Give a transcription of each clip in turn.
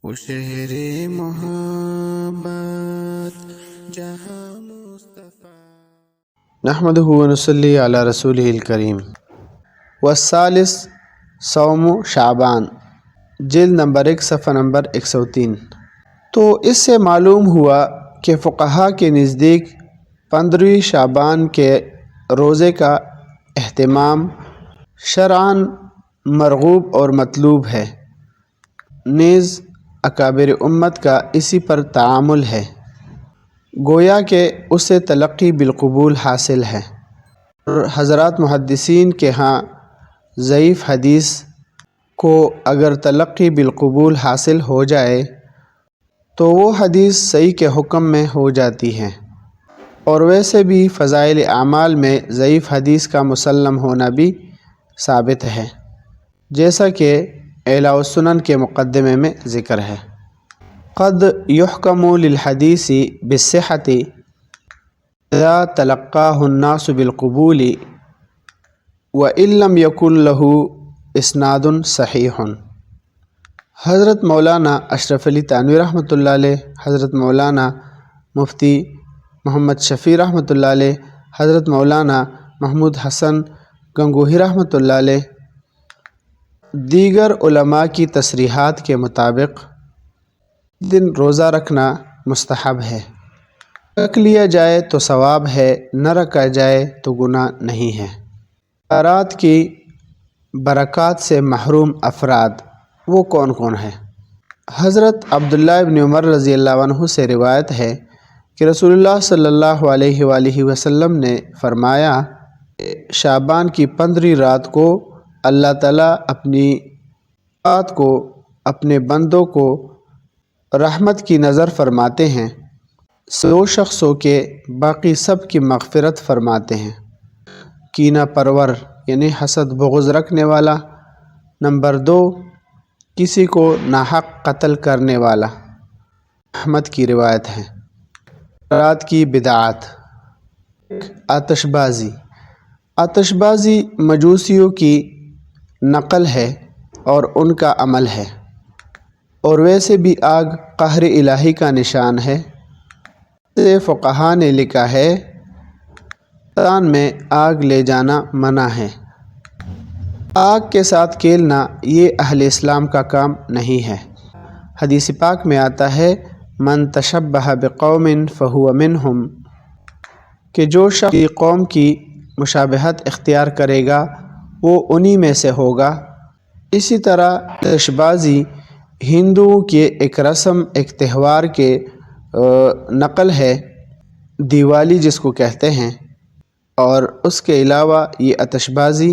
وہ شہر محبت جہاں مصطفیٰ۔ نحمدہ و نصلی علی رسولہ الکریم۔ والثالث صوم شعبان، جلد نمبر 1 صفحہ نمبر 103۔ تو اس سے معلوم ہوا کہ فقہا کے نزدیک 15 شعبان کے روزے کا اہتمام شرعاً مرغوب اور مطلوب ہے، نیز اکابر امت کا اسی پر تعامل ہے، گویا کہ اسے تلقی بالقبول حاصل ہے۔ اور حضرات محدثین کے ہاں ضعیف حدیث کو اگر تلقی بالقبول حاصل ہو جائے تو وہ حدیث صحیح کے حکم میں ہو جاتی ہے، اور ویسے بھی فضائل اعمال میں ضعیف حدیث کا مسلم ہونا بھی ثابت ہے، جیسا کہ اعلاء السنن کے مقدمے میں ذکر ہے۔ قد يحكم للحديث بالصحة إذا تلقاه الناس بالقبول وإن لم يكن له اسناد صحیح۔ حضرت مولانا اشرف علی تھانوی رحمۃ اللہ علیہ، حضرت مولانا مفتی محمد شفیع رحمۃ اللہ علیہ، حضرت مولانا محمود حسن گنگوہی رحمۃ اللہ علیہ، دیگر علماء کی تصریحات کے مطابق دن روزہ رکھنا مستحب ہے، رکھ لیا جائے تو ثواب ہے، نہ رکھا جائے تو گناہ نہیں ہے۔ افطارات کی برکات سے محروم افراد وہ کون کون ہیں؟ حضرت عبداللہ ابن عمر رضی اللہ عنہ سے روایت ہے کہ رسول اللہ صلی اللہ علیہ وآلہ وسلم نے فرمایا کہ شعبان کی 15 رات کو اللہ تعالیٰ اپنی بات کو اپنے بندوں کو رحمت کی نظر فرماتے ہیں، 100 شخصوں کے باقی سب کی مغفرت فرماتے ہیں۔ کینہ پرور یعنی حسد بغض رکھنے والا، نمبر 2 کسی کو ناحق قتل کرنے والا۔ احمد کی روایت ہے۔ رات کی بدعات، آتش بازی۔ آتش بازی مجوسیوں کی نقل ہے اور ان کا عمل ہے، اور ویسے بھی آگ قہر الہی کا نشان ہے۔ فقہا نے لکھا ہے رمضان میں آگ لے جانا منع ہے۔ آگ کے ساتھ کھیلنا یہ اہل اسلام کا کام نہیں ہے۔ حدیث پاک میں آتا ہے من تشبہ بقوم فہو منہم، کہ جو شخص قوم کی مشابہت اختیار کرے گا وہ انہی میں سے ہوگا۔ اسی طرح آتش بازی ہندوؤں کے ایک رسم ایک تہوار کے نقل ہے، دیوالی جس کو کہتے ہیں، اور اس کے علاوہ یہ آتش بازی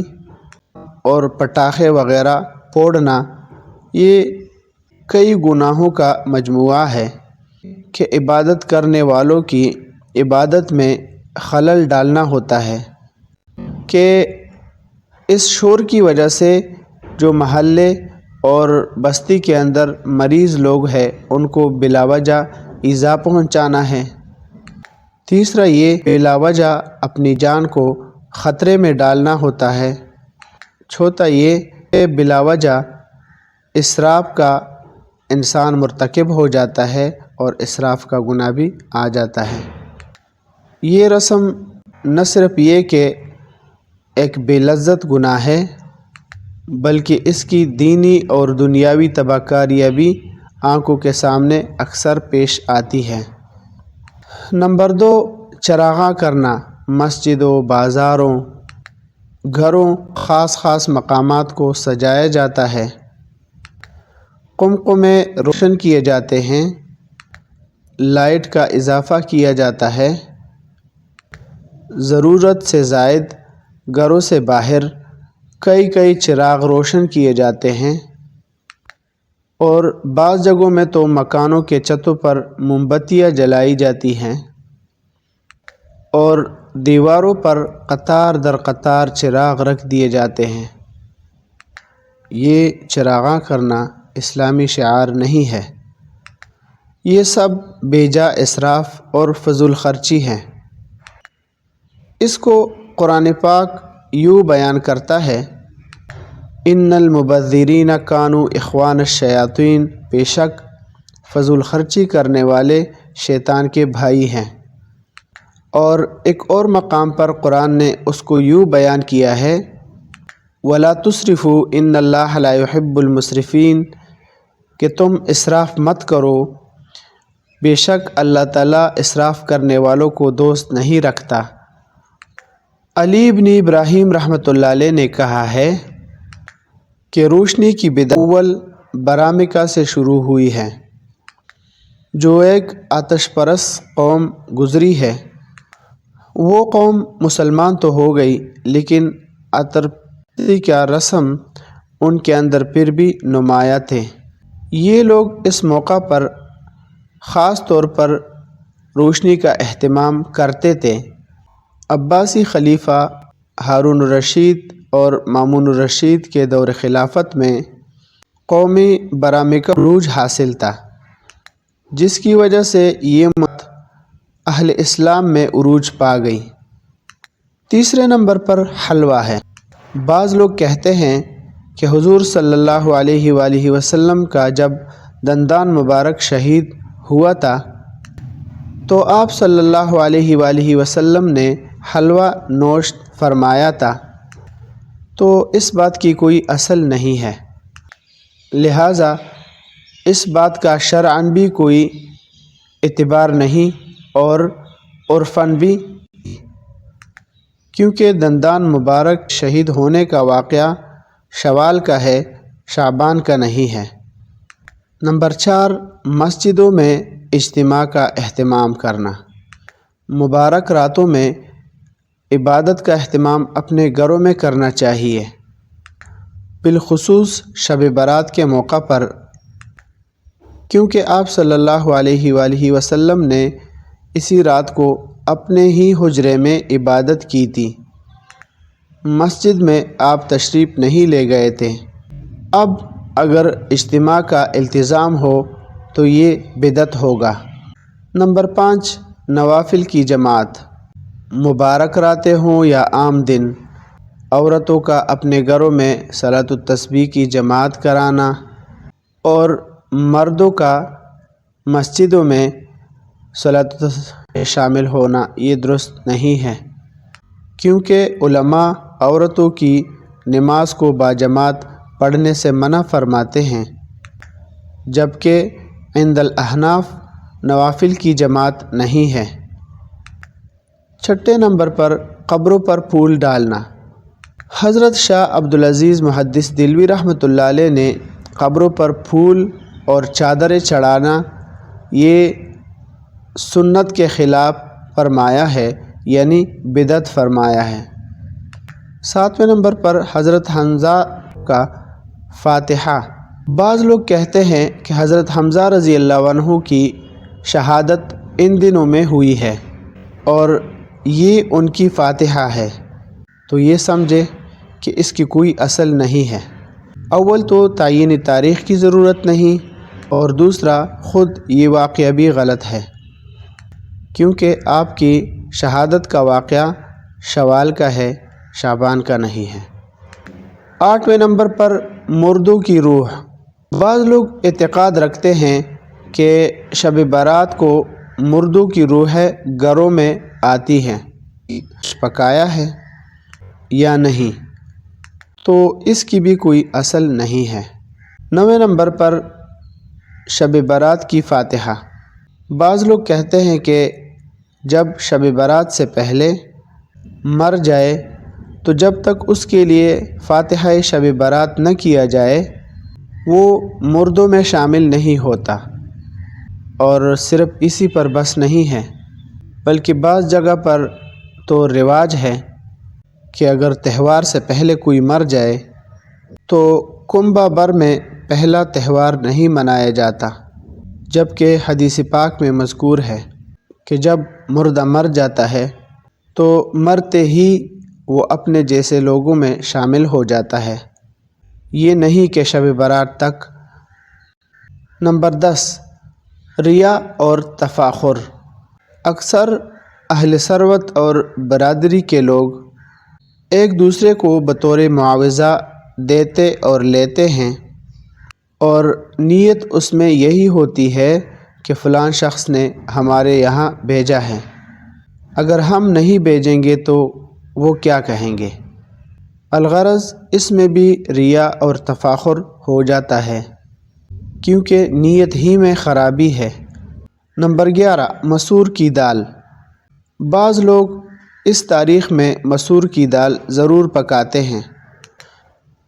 اور پٹاخے وغیرہ پھوڑنا یہ کئی گناہوں کا مجموعہ ہے کہ عبادت کرنے والوں کی عبادت میں خلل ڈالنا ہوتا ہے، کہ اس شور کی وجہ سے جو محلے اور بستی کے اندر مریض لوگ ہیں ان کو بلا وجہ ایذا پہنچانا ہے۔ تیسرا یہ بلا وجہ اپنی جان کو خطرے میں ڈالنا ہوتا ہے۔ چوتھا یہ کہ بلا وجہ اسراف کا انسان مرتکب ہو جاتا ہے اور اسراف کا گناہ بھی آ جاتا ہے۔ یہ رسم نہ صرف یہ کہ ایک بے لذت گناہ ہے بلکہ اس کی دینی اور دنیاوی تباہ کاریاں بھی آنکھوں کے سامنے اکثر پیش آتی ہے۔ نمبر 2 چراغاں کرنا، مسجدوں، بازاروں، گھروں، خاص مقامات کو سجایا جاتا ہے، قمقمے روشن کیے جاتے ہیں، لائٹ کا اضافہ کیا جاتا ہے، ضرورت سے زائد گھروں سے باہر کئی چراغ روشن کیے جاتے ہیں، اور بعض جگہوں میں تو مکانوں کے چھتوں پر موم بتیاں جلائی جاتی ہیں، اور دیواروں پر قطار در قطار چراغ رکھ دیے جاتے ہیں۔ یہ چراغاں کرنا اسلامی شعار نہیں ہے، یہ سب بے جا اسراف اور فضول خرچی ہیں۔ اس کو قرآن پاک یوں بیان کرتا ہے ان المبذرین کانوا اخوان الشیاطین، بے شک فضول خرچی کرنے والے شیطان کے بھائی ہیں۔ اور ایک اور مقام پر قرآن نے اس کو یوں بیان کیا ہے، وَلَا تُسْرِفُوا إِنَّ اللَّهَ لَا يُحِبُّ الْمُسْرِفِينَ، کہ تم اسراف مت کرو، بے شک اللہ تعالیٰ اسراف کرنے والوں کو دوست نہیں رکھتا۔ علی بن ابراہیم رحمۃ اللہ علیہ نے کہا ہے کہ روشنی کی بدعت اول برامکہ سے شروع ہوئی ہے، جو ایک آتش پرست قوم گزری ہے۔ وہ قوم مسلمان تو ہو گئی، لیکن عطر کا رسم ان کے اندر پھر بھی نمایاں تھے۔ یہ لوگ اس موقع پر خاص طور پر روشنی کا اہتمام کرتے تھے۔ عباسی خلیفہ ہارون الرشید اور مامون الرشید کے دور خلافت میں قومی برامکہ عروج حاصل تھا، جس کی وجہ سے یہ مت اہل اسلام میں عروج پا گئی۔ تیسرے نمبر پر حلوہ ہے۔ بعض لوگ کہتے ہیں کہ حضور صلی اللہ علیہ وآلہ وسلم کا جب دندان مبارک شہید ہوا تھا تو آپ صلی اللہ علیہ وآلہ وسلم نے حلوہ نوش فرمایا تھا، تو اس بات کی کوئی اصل نہیں ہے، لہٰذا اس بات کا شرعاً بھی کوئی اعتبار نہیں اور عرفاً بھی، کیونکہ دندان مبارک شہید ہونے کا واقعہ شوال کا ہے، شعبان کا نہیں ہے۔ نمبر 4، مسجدوں میں اجتماع کا اہتمام کرنا۔ مبارک راتوں میں عبادت کا اہتمام اپنے گھروں میں کرنا چاہیے، بالخصوص شب برات کے موقع پر، کیونکہ آپ صلی اللہ علیہ وآلہ وسلم نے اسی رات کو اپنے ہی حجرے میں عبادت کی تھی، مسجد میں آپ تشریف نہیں لے گئے تھے۔ اب اگر اجتماع کا التزام ہو تو یہ بدعت ہوگا۔ نمبر 5، نوافل کی جماعت۔ مبارک راتیں ہوں یا عام دن، عورتوں کا اپنے گھروں میں صلاۃ التسبیح کی جماعت کرانا اور مردوں کا مسجدوں میں صلاۃ التسبیح شامل ہونا یہ درست نہیں ہے، کیونکہ علماء عورتوں کی نماز کو باجماعت پڑھنے سے منع فرماتے ہیں، جبکہ عند الاحناف نوافل کی جماعت نہیں ہے۔ چھٹے نمبر پر قبروں پر پھول ڈالنا۔ حضرت شاہ عبدالعزیز محدث دہلوی رحمۃ اللہ علیہ نے قبروں پر پھول اور چادریں چڑھانا یہ سنت کے خلاف فرمایا ہے، یعنی بدعت فرمایا ہے۔ 7ویں نمبر پر حضرت حمزہ کا فاتحہ۔ بعض لوگ کہتے ہیں کہ حضرت حمزہ رضی اللہ عنہ کی شہادت ان دنوں میں ہوئی ہے اور یہ ان کی فاتحہ ہے، تو یہ سمجھے کہ اس کی کوئی اصل نہیں ہے۔ اول تو تعین تاریخ کی ضرورت نہیں، اور دوسرا خود یہ واقعہ بھی غلط ہے، کیونکہ آپ کی شہادت کا واقعہ شوال کا ہے، شعبان کا نہیں ہے۔ 8ویں نمبر پر مردوں کی روح۔ بعض لوگ اعتقاد رکھتے ہیں کہ شب برات کو مردوں کی روحیں گھروں میں آتی ہیں، پکایا ہے یا نہیں، تو اس کی بھی کوئی اصل نہیں ہے۔ 9ویں نمبر پر شب برات کی فاتحہ۔ بعض لوگ کہتے ہیں کہ جب شب برات سے پہلے مر جائے تو جب تک اس کے لیے فاتحہ شب برات نہ کیا جائے وہ مردوں میں شامل نہیں ہوتا، اور صرف اسی پر بس نہیں ہے، بلکہ بعض جگہ پر تو رواج ہے کہ اگر تہوار سے پہلے کوئی مر جائے تو کنبہ بر میں پہلا تہوار نہیں منایا جاتا، جبکہ حدیث پاک میں مذکور ہے کہ جب مردہ مر جاتا ہے تو مرتے ہی وہ اپنے جیسے لوگوں میں شامل ہو جاتا ہے، یہ نہیں کہ شب برات تک۔ نمبر 10، ریا اور تفاخر۔ اکثر اہل ثروت اور برادری کے لوگ ایک دوسرے کو بطور معاوضہ دیتے اور لیتے ہیں، اور نیت اس میں یہی ہوتی ہے کہ فلاں شخص نے ہمارے یہاں بھیجا ہے، اگر ہم نہیں بھیجیں گے تو وہ کیا کہیں گے۔ الغرض اس میں بھی ریا اور تفاخر ہو جاتا ہے، کیونکہ نیت ہی میں خرابی ہے۔ نمبر 11، مسور کی دال۔ بعض لوگ اس تاریخ میں مسور کی دال ضرور پکاتے ہیں،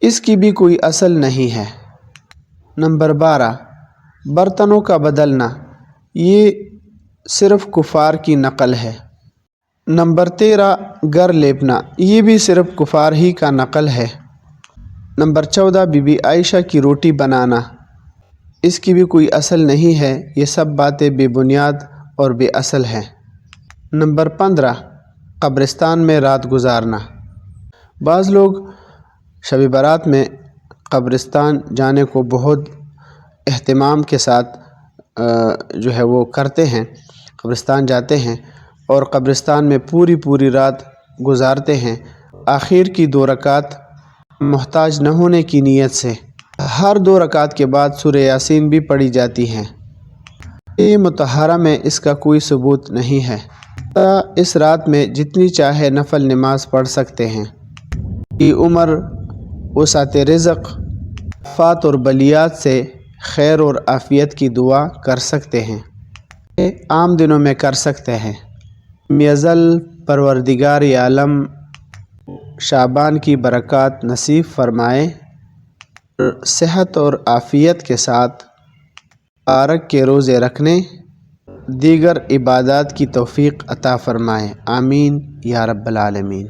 اس کی بھی کوئی اصل نہیں ہے۔ نمبر 12، برتنوں کا بدلنا، یہ صرف کفار کی نقل ہے۔ نمبر 13، گر لیپنا، یہ بھی صرف کفار ہی کا نقل ہے۔ نمبر 14، بی بی عائشہ کی روٹی بنانا، اس کی بھی کوئی اصل نہیں ہے، یہ سب باتیں بے بنیاد اور بے اصل ہیں۔ نمبر 15، قبرستان میں رات گزارنا۔ بعض لوگ شب برات میں قبرستان جانے کو بہت اہتمام کے ساتھ وہ کرتے ہیں، قبرستان جاتے ہیں اور قبرستان میں پوری رات گزارتے ہیں۔ آخر کی 2 رکعت محتاج نہ ہونے کی نیت سے ہر 2 رکعت کے بعد سورہ یاسین بھی پڑھی جاتی ہیں۔ یہ مطہرہ میں اس کا کوئی ثبوت نہیں ہے۔ اس رات میں جتنی چاہے نفل نماز پڑھ سکتے ہیں۔ یہ عمر، وسعت رزق، آفات اور بلیات سے خیر اور عافیت کی دعا کر سکتے ہیں۔ عام دنوں میں کر سکتے ہیں۔ ازل پروردگار عالم شعبان کی برکات نصیب فرمائے، صحت اور عافیت کے ساتھ مبارک کے روزے رکھنے، دیگر عبادات کی توفیق عطا فرمائے، آمین یا رب العالمین۔